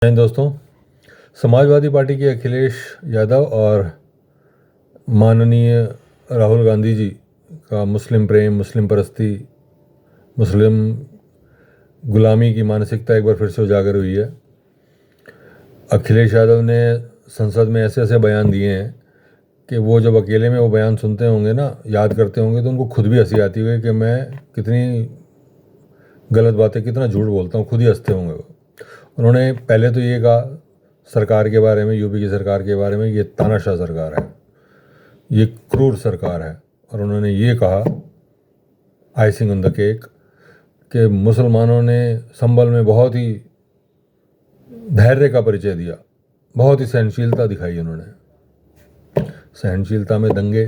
दोस्तों, समाजवादी पार्टी के अखिलेश यादव और माननीय राहुल गांधी जी का मुस्लिम प्रेम, मुस्लिम परस्ती, मुस्लिम गुलामी की मानसिकता एक बार फिर से उजागर हुई है। अखिलेश यादव ने संसद में ऐसे ऐसे बयान दिए हैं कि वो जब अकेले में वो बयान सुनते होंगे ना, याद करते होंगे, तो उनको खुद भी हंसी आती होगी कि मैं कितनी गलत बातें, कितना झूठ बोलता हूँ, खुद ही हंसते होंगे वो। उन्होंने पहले तो ये कहा सरकार के बारे में, यूपी की सरकार के बारे में, ये तानाशाह सरकार है, ये क्रूर सरकार है। और उन्होंने ये कहा आइसिंग ऑन द केक कि मुसलमानों ने संभल में बहुत ही धैर्य का परिचय दिया, बहुत ही सहनशीलता दिखाई उन्होंने। सहनशीलता में दंगे,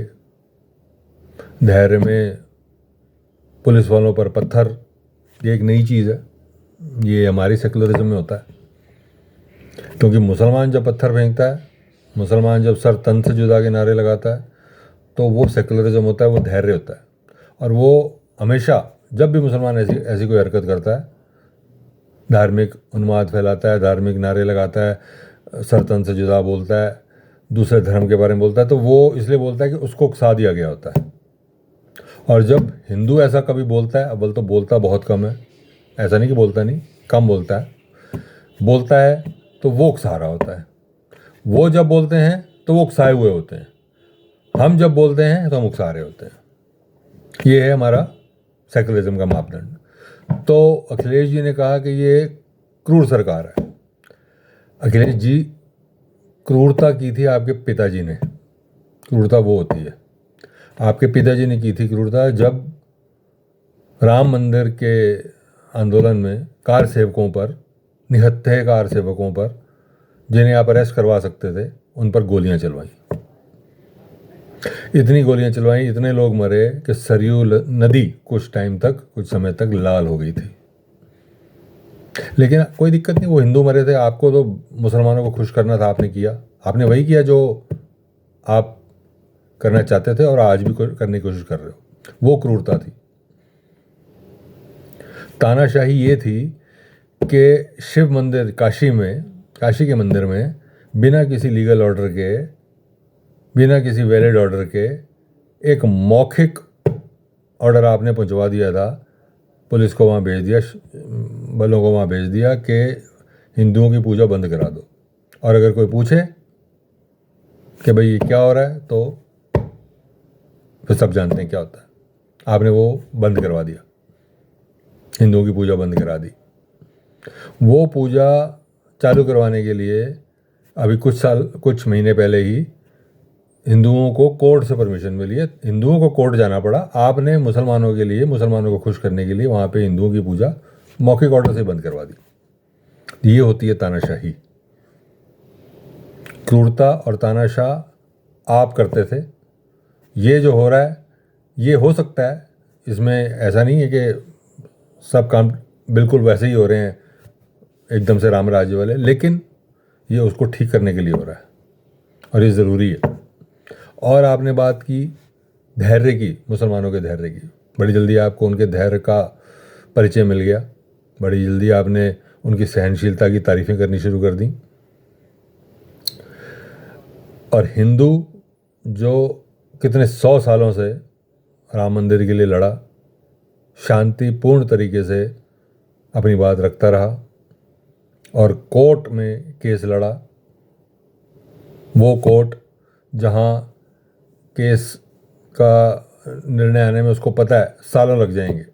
धैर्य में पुलिस वालों पर पत्थर, ये एक नई चीज़ है। ये हमारी सेकुलरिज्म में होता है, क्योंकि मुसलमान जब पत्थर फेंकता है, मुसलमान जब सर तन से जुदा के नारे लगाता है, तो वो सेकुलरिज्म होता है, वो धैर्य होता है। और वो हमेशा जब भी मुसलमान ऐसी कोई हरकत करता है, धार्मिक उन्माद फैलाता है, धार्मिक नारे लगाता है, सर तन से जुदा बोलता है, दूसरे धर्म के बारे में बोलता है, तो वो इसलिए बोलता है कि उसको उकसा दिया गया होता है। और जब हिंदू ऐसा कभी बोलता है, अव्वल तो बोलता बहुत कम है, ऐसा नहीं कि बोलता नहीं, कम बोलता है, बोलता है तो वो उकसा रहा होता है। वो जब बोलते हैं तो वो उकसाए हुए होते हैं, हम जब बोलते हैं तो हम उकसा रहे होते हैं। ये है हमारा सेकुलरिज्म का मापदंड। तो अखिलेश जी ने कहा कि ये क्रूर सरकार है। अखिलेश जी, क्रूरता की थी आपके पिताजी ने, क्रूरता वो होती है, आपके पिताजी ने की थी क्रूरता जब राम मंदिर के आंदोलन में कार सेवकों पर, निहत्थे कार सेवकों पर, जिन्हें आप अरेस्ट करवा सकते थे, उन पर गोलियां चलवाई। इतनी गोलियां चलवाई, इतने लोग मरे कि सरयू नदी कुछ टाइम तक, कुछ समय तक लाल हो गई थी। लेकिन कोई दिक्कत नहीं, वो हिंदू मरे थे, आपको तो मुसलमानों को खुश करना था, आपने किया, आपने वही किया जो आप करना चाहते थे और आज भी करने की कोशिश कर रहे हो। वो क्रूरता थी। तानाशाही ये थी कि शिव मंदिर काशी में, काशी के मंदिर में बिना किसी लीगल ऑर्डर के, बिना किसी वैलिड ऑर्डर के, एक मौखिक ऑर्डर आपने पहुंचवा दिया था, पुलिस को वहाँ भेज दिया, बलों को वहाँ भेज दिया कि हिंदुओं की पूजा बंद करा दो। और अगर कोई पूछे कि भाई ये क्या हो रहा है, तो फिर सब जानते हैं क्या होता है। आपने वो बंद करवा दिया, हिंदुओं की पूजा बंद करा दी। वो पूजा चालू करवाने के लिए अभी कुछ महीने पहले ही हिंदुओं को कोर्ट से परमिशन मिली है, हिंदुओं को कोर्ट जाना पड़ा। आपने मुसलमानों के लिए, मुसलमानों को खुश करने के लिए वहाँ पे हिंदुओं की पूजा मौखिक ऑर्डर से बंद करवा दी। ये होती है तानाशाही। क्रूरता और तानाशाह आप करते थे। ये जो हो रहा है, ये हो सकता है, इसमें ऐसा नहीं है कि सब काम बिल्कुल वैसे ही हो रहे हैं एकदम से राम राज्य वाले, लेकिन ये उसको ठीक करने के लिए हो रहा है और ये ज़रूरी है। और आपने बात की धैर्य की, मुसलमानों के धैर्य की, बड़ी जल्दी आपको उनके धैर्य का परिचय मिल गया, बड़ी जल्दी आपने उनकी सहनशीलता की तारीफ़ें करनी शुरू कर दी। और हिंदू जो कितने 100 सालों से राम मंदिर के लिए लड़ा, शांतिपूर्ण तरीके से अपनी बात रखता रहा और कोर्ट में केस लड़ा, वो कोर्ट जहाँ केस का निर्णय आने में उसको पता है सालों लग जाएंगे,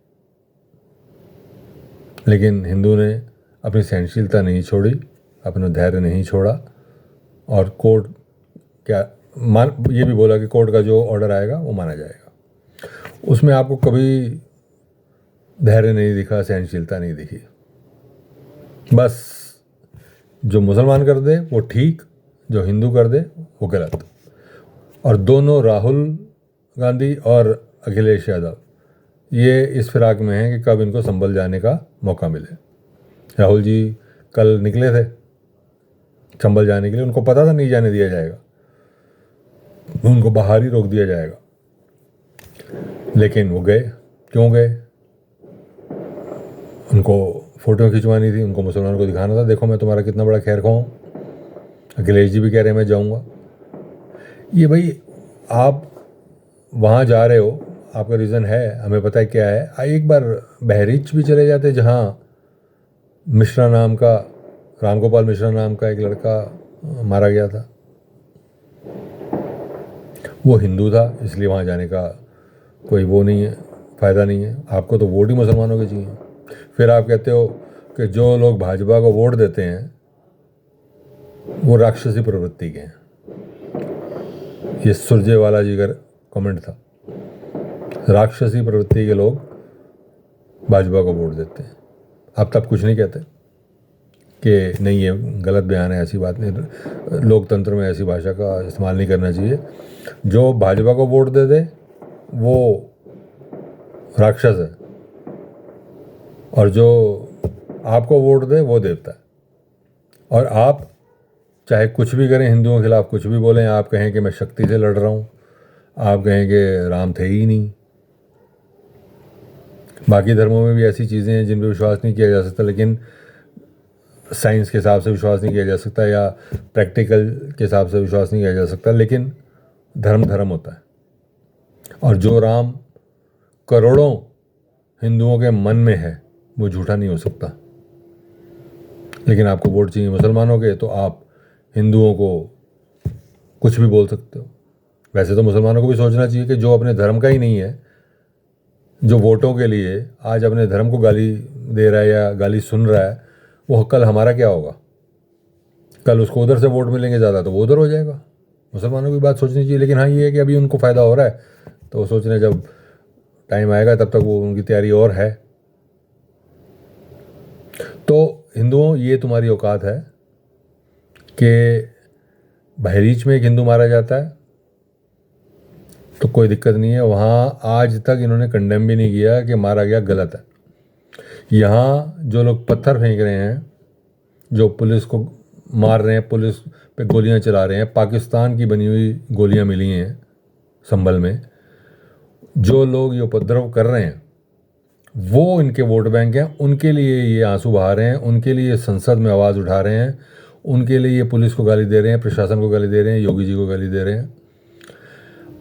लेकिन हिंदू ने अपनी सहनशीलता नहीं छोड़ी, अपना धैर्य नहीं छोड़ा और कोर्ट ये भी बोला कि कोर्ट का जो ऑर्डर आएगा वो माना जाएगा। उसमें आपको कभी धैर्य नहीं दिखा, सहनशीलता नहीं दिखी। बस जो मुसलमान कर दे वो ठीक, जो हिंदू कर दे वो गलत। और दोनों, राहुल गांधी और अखिलेश यादव, ये इस फिराक में हैं कि कब इनको संभल जाने का मौका मिले। राहुल जी कल निकले थे संभल जाने के लिए, उनको पता था नहीं जाने दिया जाएगा, उनको बाहर ही रोक दिया जाएगा, लेकिन वो गए। क्यों गए? उनको फ़ोटो खिंचवानी थी, उनको मुसलमानों को दिखाना था, देखो मैं तुम्हारा कितना बड़ा खैर ख़्वाह हूँ। अखिलेश जी भी कह रहे हैं मैं जाऊँगा। ये भाई आप वहाँ जा रहे हो, आपका रीज़न है, हमें पता है क्या है। एक बार बहरीच भी चले जाते, जहाँ मिश्रा नाम का, रामगोपाल मिश्रा नाम का एक लड़का मारा गया था। वो हिंदू था, इसलिए वहाँ जाने का कोई वो नहीं है, फ़ायदा नहीं है। आपको तो वोट ही मुसलमानों के चाहिए। फिर आप कहते हो कि जो लोग भाजपा को वोट देते हैं वो राक्षसी प्रवृत्ति के हैं। ये सुरजेवाला जी का कमेंट था। राक्षसी प्रवृत्ति के लोग भाजपा को वोट देते हैं। आप तब कुछ नहीं कहते कि नहीं ये गलत बयान है, ऐसी बात नहीं, लोकतंत्र में ऐसी भाषा का इस्तेमाल नहीं करना चाहिए। जो भाजपा को वोट दे दे वो राक्षस है, और जो आपको वोट दे वो देवता है। और आप चाहे कुछ भी करें, हिंदुओं के खिलाफ कुछ भी बोलें, आप कहें कि मैं शक्ति से लड़ रहा हूँ, आप कहें कि राम थे ही नहीं। बाकी धर्मों में भी ऐसी चीज़ें हैं जिन पर विश्वास नहीं किया जा सकता, लेकिन साइंस के हिसाब से विश्वास नहीं किया जा सकता, या प्रैक्टिकल के हिसाब से विश्वास नहीं किया जा सकता, लेकिन धर्म धर्म होता है। और जो राम करोड़ों हिंदुओं के मन में है वो झूठा नहीं हो सकता। लेकिन आपको वोट चाहिए मुसलमानों के, तो आप हिंदुओं को कुछ भी बोल सकते हो। वैसे तो मुसलमानों को भी सोचना चाहिए कि जो अपने धर्म का ही नहीं है, जो वोटों के लिए आज अपने धर्म को गाली दे रहा है या गाली सुन रहा है, वो कल हमारा क्या होगा। कल उसको उधर से वोट मिलेंगे ज़्यादा तो वो उधर हो जाएगा। मुसलमानों की बात सोचनी चाहिए। लेकिन हाँ ये है कि अभी उनको फ़ायदा हो रहा है, तो वो सोच रहे हैं जब टाइम आएगा तब तक वो उनकी तैयारी और है। तो हिंदुओं, ये तुम्हारी औकात है कि बहरीच में एक हिंदू मारा जाता है तो कोई दिक्कत नहीं है, वहाँ आज तक इन्होंने कंडेम भी नहीं किया कि मारा गया गलत है। यहाँ जो लोग पत्थर फेंक रहे हैं, जो पुलिस को मार रहे हैं, पुलिस पे गोलियां चला रहे हैं, पाकिस्तान की बनी हुई गोलियां मिली हैं संभल में, जो लोग ये उपद्रव कर रहे हैं वो इनके वोट बैंक हैं। उनके लिए ये आंसू बहा रहे हैं, उनके लिए संसद में आवाज़ उठा रहे हैं, उनके लिए ये पुलिस को गाली दे रहे हैं, प्रशासन को गाली दे रहे हैं, योगी जी को गाली दे रहे हैं।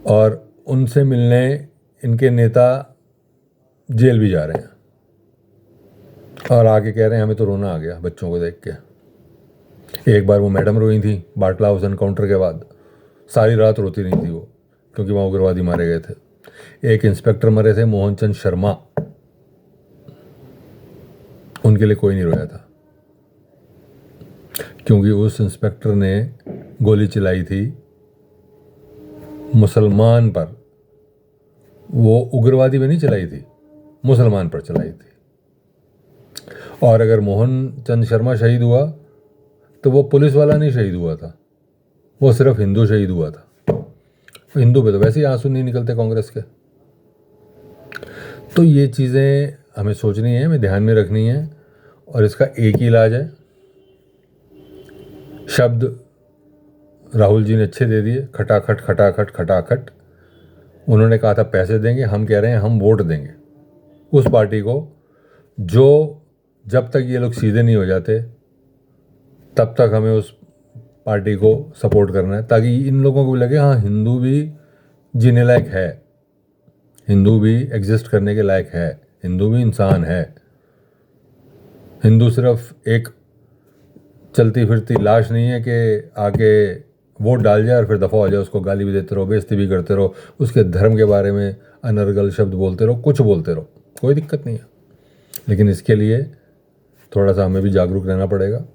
और उनसे मिलने इनके नेता जेल भी जा रहे हैं और आके कह रहे हैं हमें तो रोना आ गया बच्चों को देख के। एक बार वो मैडम रोई थी बाटला हाउस एनकाउंटर के बाद, सारी रात रोती रही थी वो, क्योंकि वहाँ उग्रवादी मारे गए थे। एक इंस्पेक्टर मरे थे, मोहन चंद शर्मा, उनके लिए कोई नहीं रोया था, क्योंकि उस इंस्पेक्टर ने गोली चलाई थी मुसलमान पर। वो उग्रवादी पे नहीं चलाई थी, मुसलमान पर चलाई थी। और अगर मोहन चंद शर्मा शहीद हुआ तो वो पुलिस वाला नहीं शहीद हुआ था, वो सिर्फ हिंदू शहीद हुआ था। हिंदू पे तो वैसे ही आंसू नहीं निकलते कांग्रेस के। तो ये चीज़ें हमें सोचनी है, हमें ध्यान में रखनी है, और इसका एक ही इलाज है। शब्द राहुल जी ने अच्छे दे दिए, खटाखट खटाखट खटाखट। उन्होंने कहा था पैसे देंगे, हम कह रहे हैं हम वोट देंगे उस पार्टी को जो, जब तक ये लोग सीधे नहीं हो जाते तब तक हमें उस पार्टी को सपोर्ट करना है, ताकि इन लोगों को भी लगे हाँ हिंदू भी जीने लायक है, हिंदू भी एग्जिस्ट करने के लायक है, हिंदू भी इंसान है। हिंदू सिर्फ एक चलती फिरती लाश नहीं है कि आके वोट डाल जाए और फिर दफ़ा हो जाए, उसको गाली भी देते रहो, बेइज्जती भी करते रहो, उसके धर्म के बारे में अनर्गल शब्द बोलते रहो, कुछ बोलते रहो, कोई दिक्कत नहीं है। लेकिन इसके लिए थोड़ा सा हमें भी जागरूक रहना पड़ेगा।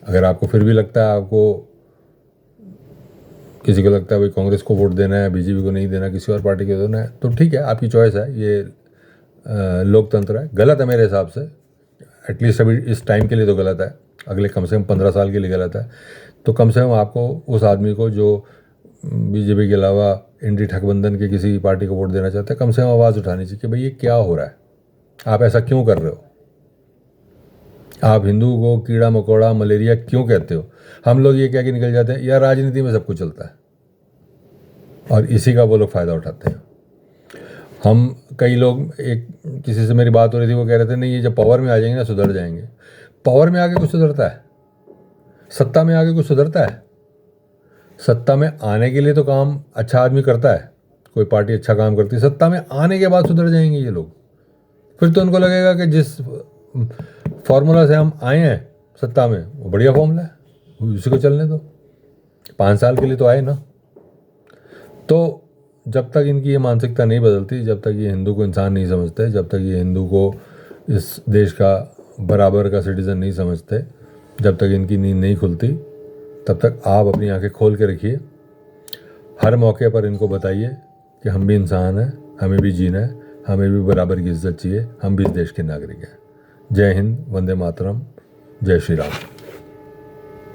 अगर आपको फिर भी लगता है, आपको किसी को लगता है भाई कांग्रेस को वोट देना है, बीजेपी को नहीं देना, किसी और पार्टी को देना है, तो ठीक है, आपकी चॉइस है, ये लोकतंत्र है। गलत है मेरे हिसाब से, एटलीस्ट अभी इस टाइम के लिए तो गलत है, अगले कम से कम 15 साल के लिए गलत है। तो कम से कम आपको उस आदमी को जो बीजेपी के अलावा इंडी ठगबंधन के किसी पार्टी को वोट देना चाहता है, कम से कम आवाज़ उठानी चाहिए कि भाई ये क्या हो रहा है, आप ऐसा क्यों कर रहे हो, आप हिंदू को कीड़ा मकोड़ा मलेरिया क्यों कहते हो। हम लोग ये कह के निकल जाते हैं यार राजनीति में सब कुछ चलता है, और इसी का वो लोग फ़ायदा उठाते हैं। हम कई लोग, एक किसी से मेरी बात हो रही थी, वो कह रहे थे नहीं ये जब पावर में आ जाएंगे ना सुधर जाएंगे। पावर में आके कुछ सुधरता है? सत्ता में आके कुछ सुधरता है? सत्ता में आने के लिए तो काम अच्छा आदमी करता है, कोई पार्टी अच्छा काम करती है, सत्ता में आने के बाद सुधर जाएंगे ये लोग? फिर तो उनको लगेगा कि जिस फॉर्मूला से हम आए हैं सत्ता में वो बढ़िया फॉर्मूला है, उसी को चलने दो, 5 साल के लिए तो आए ना। तो जब तक इनकी ये मानसिकता नहीं बदलती, जब तक ये हिंदू को इंसान नहीं समझते, जब तक ये हिंदू को इस देश का बराबर का सिटीज़न नहीं समझते, जब तक इनकी नींद नहीं खुलती, तब तक आप अपनी आंखें खोल के रखिए। हर मौके पर इनको बताइए कि हम भी इंसान हैं, हमें भी जीना है, हमें भी बराबर की इज्जत चाहिए, हम भी इस देश के नागरिक हैं। जय हिंद, वंदे मातरम, जय श्री राम।